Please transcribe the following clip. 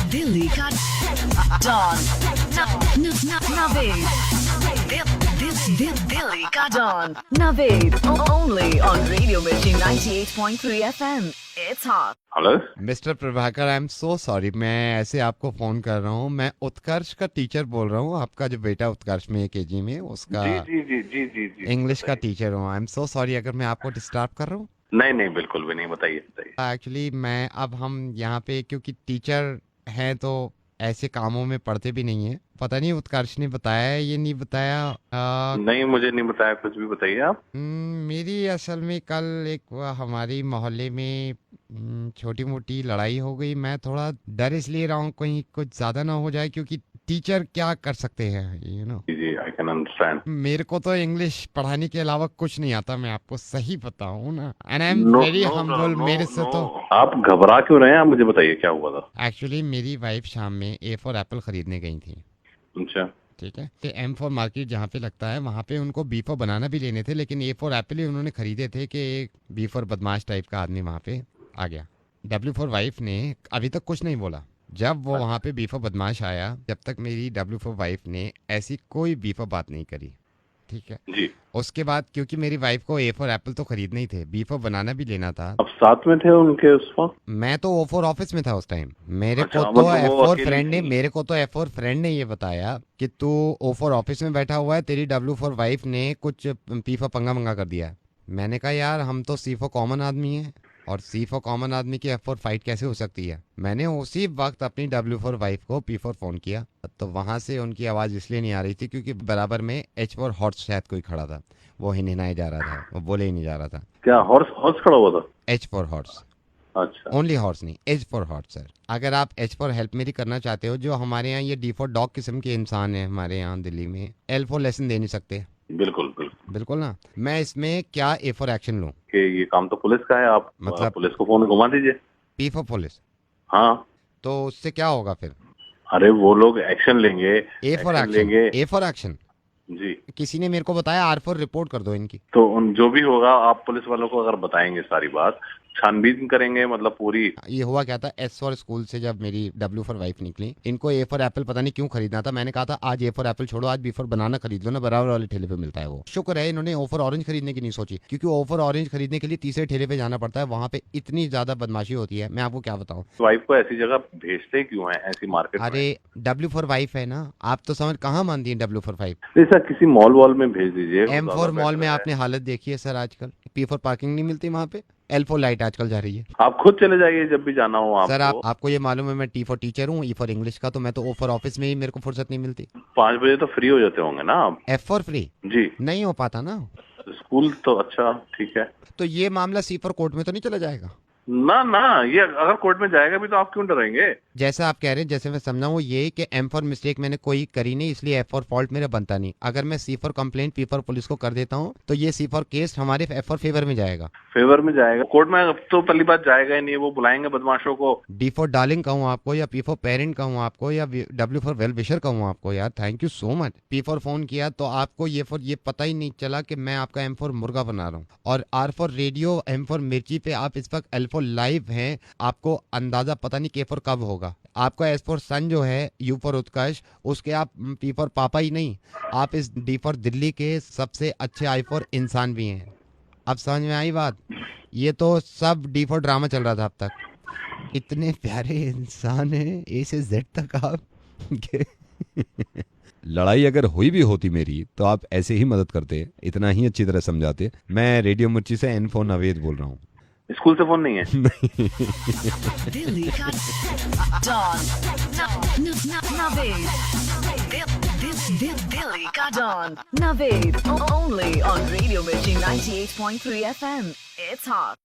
दिल्ली का डॉन नवेद दिल्ली का don Naved only on radio Mirchi 98.3 FM। It's hot. Hello mister Prabhakar, I am so sorry, मैं ऐसे आपको फोन कर रहा हूँ। मैं उत्कर्ष का टीचर बोल रहा हूँ, आपका जो बेटा उत्कर्ष में केजी में, उसका जी इंग्लिश का टीचर हूँ। आई एम सो सॉरी अगर मैं आपको डिस्टर्ब कर रहा हूँ। नहीं बिल्कुल भी नहीं, बताइए बताइए। एक्चुअली मैं अब हम यहाँ पे क्योंकि टीचर हैं तो ऐसे कामों में पढ़ते भी नहीं है। पता नहीं उत्कर्ष ने बताया है ये नहीं बताया। नहीं, मुझे नहीं बताया, कुछ भी बताइए आप। मेरी असल में कल एक हमारी मोहल्ले में छोटी मोटी लड़ाई हो गई। मैं थोड़ा डर इसलिए रहा हूँ कहीं कुछ ज्यादा ना हो जाए, क्योंकि टीचर क्या कर सकते हैं यू नो। जी आई कैन अंडरस्टैंड। मेरे को तो इंग्लिश पढ़ाने के अलावा कुछ नहीं आता, मैं आपको सही बताऊं ना। And I am no very no humble. No मेरे से तो आप घबरा क्यों रहे हैं? आप मुझे बताइए क्या हुआ था। एक्चुअली मेरी वाइफ शाम में ए फॉर एप्पल खरीदने गई थी। अच्छा। ठीक है, तो एम फॉर मार्केट जहाँ पे लगता है वहाँ पे उनको बी फॉर बनाना भी लेने थे, लेकिन ए फॉर एप्पल ही उन्होंने खरीदे थे कि एक बी फॉर बदमाश टाइप का आदमी वहाँ पे आ गया। डब्ल्यू फॉर वाइफ ने अभी तक कुछ नहीं बोला। जब वो वहाँ पे बी फॉर बदमाश आया, जब तक मेरी डब्ल्यू फॉर वाइफ ने ऐसी कोई बी फॉर बात नहीं करी। ठीक है जी। उसके बाद क्योंकि मेरी वाइफ को ए फॉर एप्पल तो खरीदना ही थे, बी फॉर बनाना भी लेना था। अब साथ में थे उनके उस वक्त? मैं तो ओ फॉर ऑफिस में था उस टाइम। मेरे अच्छा, को तो मतलब एफ वो फॉर अकेली फ्रेंड ने थी। मेरे को तो एफ फॉर फ्रेंड ने ये बताया कि तू ओ फॉर ऑफिस में बैठा हुआ है, तेरी डब्ल्यू फॉर वाइफ ने कुछ पी फॉर पंगा मंगा कर दिया। मैंने कहा यार हम तो सी फॉर कॉमन आदमी हैं, और सी फॉर कॉमन आदमी की एफ फॉर फाइट कैसे हो सकती है। मैंने उसी वक्त अपनी डब्ल्यू फॉर वाइफ को पी फॉर फोन किया, तो वहां से उनकी आवाज इसलिए नहीं आ रही थी क्योंकि बराबर में एच फॉर हॉर्स शायद कोई खड़ा था, वो हिनहिनाए जा रहा था, वो बोले ही नहीं जा रहा था। क्या हॉर्स हॉर्स खड़ा हुआ था? एच फॉर हॉर्स, अच्छा। ओनली हॉर्स नहीं, एच फॉर हॉर्स सर। अगर आप एच फॉर हेल्प मेरी करना चाहते हो, जो हमारे यहाँ ये डी फॉर डॉग किस्म के इंसान है हमारे यहाँ दिल्ली में, एल फॉर लेसन दे नहीं सकते। बिल्कुल बिल्कुल बिल्कुल ना। मैं इसमें क्या ए फॉर एक्शन लूँ? कि ये काम तो पुलिस का है, आप मतलब पुलिस को फोन घुमा दीजिए। P for police? हाँ। तो उससे क्या होगा फिर? अरे वो लोग एक्शन लेंगे। ए फॉर एक्शन एक्शन, लेंगे। A for action. जी। किसी ने मेरे को बताया आर फॉर रिपोर्ट कर दो इनकी। तो उन जो भी होगा आप पुलिस वालों को अगर बताएंगे सारी बात, छानबीन करेंगे, मतलब पूरी। ये हुआ क्या था, एस फॉर स्कूल से जब मेरी डब्ल्यू फॉर वाइफ निकली, इनको ए फॉर एप्पल पता नहीं क्यों खरीदना था। मैंने कहा था आज ए फॉर एप्पल छोड़ो, आज बी फॉर बनाना खरीद लो ना, बराबर वाले ठेले पे मिलता है वो। शुक्र है इन्होंने ओ फॉर ऑरेंज खरीदने की नहीं सोची, क्योंकि ओ फॉर ऑरेंज खरीदने के लिए तीसरे ठेले पे जाना पड़ता है, वहाँ पे इतनी ज्यादा बदमाशी होती है, मैं आपको क्या बताऊँ। वाइफ को ऐसी जगह भेजते क्यों है, ऐसी मार्केट में? अरे डब्ल्यू फॉर वाइफ है ना, आप तो समझ कहाँ मानती है डब्ल्यू फॉर वाइफ। नहीं सर, किसी मॉल वॉल में भेज दीजिए। एम फॉर मॉल में आपने हालत देखी है सर आजकल, पी फॉर पार्किंग नहीं मिलती वहाँ पे, एल फॉर लाइट आजकल जा रही है। आप खुद चले जाइए जब भी जाना हो आपको। सर आपको ये मालूम है मैं टी फॉर टीचर हूँ, ई फॉर इंग्लिश का, तो मैं तो ओ फॉर ऑफिस में ही मेरे को फुर्सत नहीं मिलती। 5 बजे तो फ्री हो जाते होंगे ना आप? एफ फॉर फ्री जी। नहीं हो पाता ना। स्कूल तो अच्छा ठीक है। तो ये मामला सी फॉर कोर्ट में तो नहीं चला जाएगा? ना, ये अगर कोर्ट में जाएगा भी तो आप क्यों डरेंगे? जैसा आप कह रहे हैं, जैसे मैं समझा वो ये कि एम फॉर मिस्टेक मैंने कोई करी नहीं, इसलिए एफ फॉर फॉल्ट मेरा बनता नहीं। अगर मैं C for complaint P for police को कर देता हूँ तो ये सी फॉर केस हमारे एफ फॉर फेवर में जाएगा। फेवर में जाएगा? कोर्ट में अब तो पहली बात जाएगा ही नहीं, वो बुलाएंगे बदमाशों को। डी फॉर डार्लिंग कहूँ आपको, या पी फॉर पेरेंट कहूँ आपको, या डब्ल्यू फॉर वेल विशर कहूँ आपको? यार thank you so much. P for phone किया तो आपको ये पता ही नहीं चला कि मैं आपका एम फॉर मुर्गा बना रहा हूँ। और R for radio, M for Mirchi पे आप इस वक्त एल फॉर लाइव हैं, आपको अंदाजा पता नहीं के फॉर कब होगा। आपका एस फॉर सन जो है, यू फॉर उत्कर्ष, उसके आप पी फॉर पापा ही नहीं, आप इस डी फॉर दिल्ली के सबसे अच्छे आई फॉर इंसान भी हैं। अब समझ में आई बात? ये तो सब डी फॉर ड्रामा चल रहा था अब तक। इतने प्यारे इंसान हैं ए से जेड तक आप लड़ाई अगर हुई भी होती मेरी तो आप ऐसे ही मदद करते, इतना ही अच्छी तरह समझाते। मैं रेडियो मिर्ची से एन फोन नवेद बोल रहा हूँ। स्कूल से फोन नहीं है? दिल्ली का डॉन नवेद दिल्ली का don Naved only on radio Mirchi 98.3 FM। It's hot.